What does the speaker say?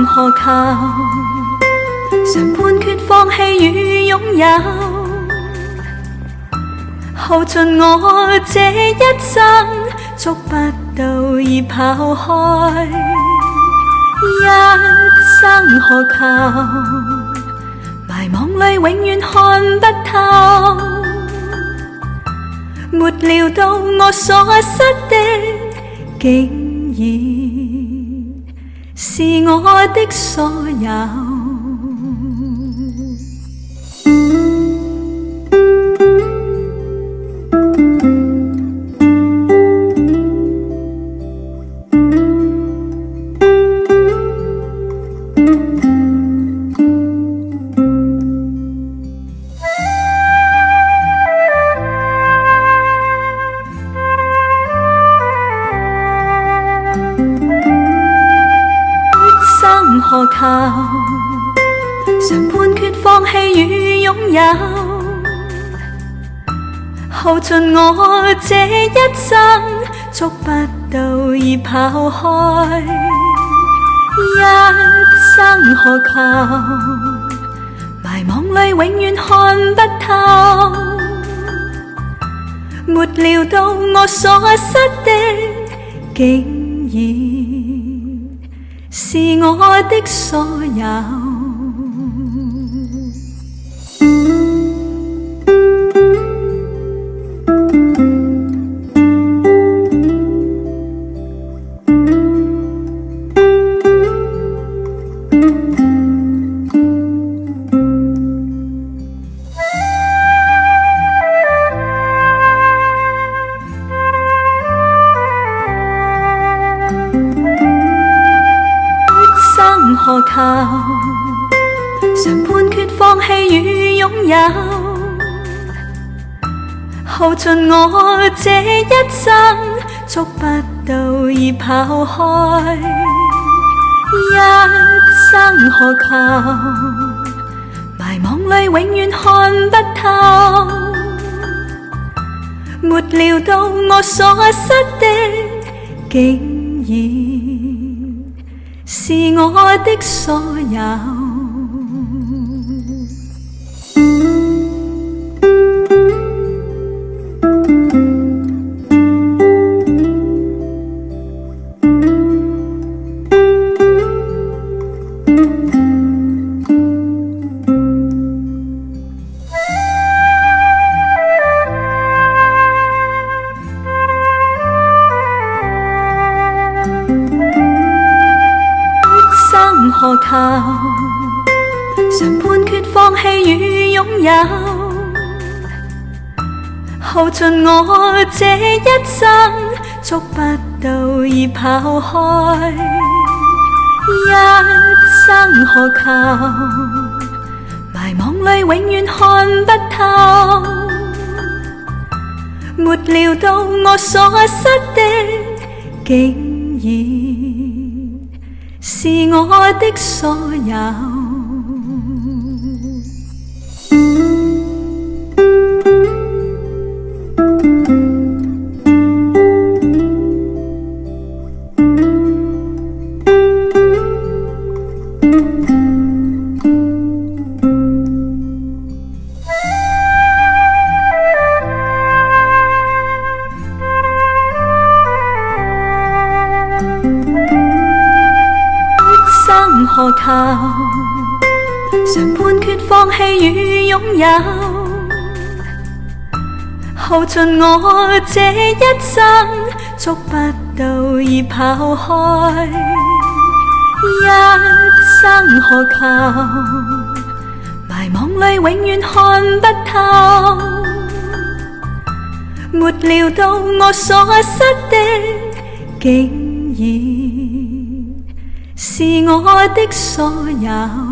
何求？常判決放棄與擁有，耗盡我這一生，捉不到已拋開。一生何求？迷惘裏永遠看不透，沒料到我所失的，竟然是我的所有。何求？常判決放棄與擁有，耗盡我這一生，捉不到已拋開。一生何求？迷惘裏永遠看不透，沒料到我所失的，竟然是我的所有。何求？常判決放棄與擁有，耗盡我這一生，捉不到已拋開。一生何求？迷惘裏永遠看不透，沒料到我所失的，竟然是我的所有。何求？常判決放棄與擁有，耗盡我這一生，捉不到已拋開。一生何求？迷惘裏永遠看不透，沒料到我所失的，竟然是我的所有。何求？常判決放棄與擁有，耗盡我這一生，捉不到已拋開。一生何求？迷惘裏永遠看不透，沒料到我所失的，竟然是我的所有。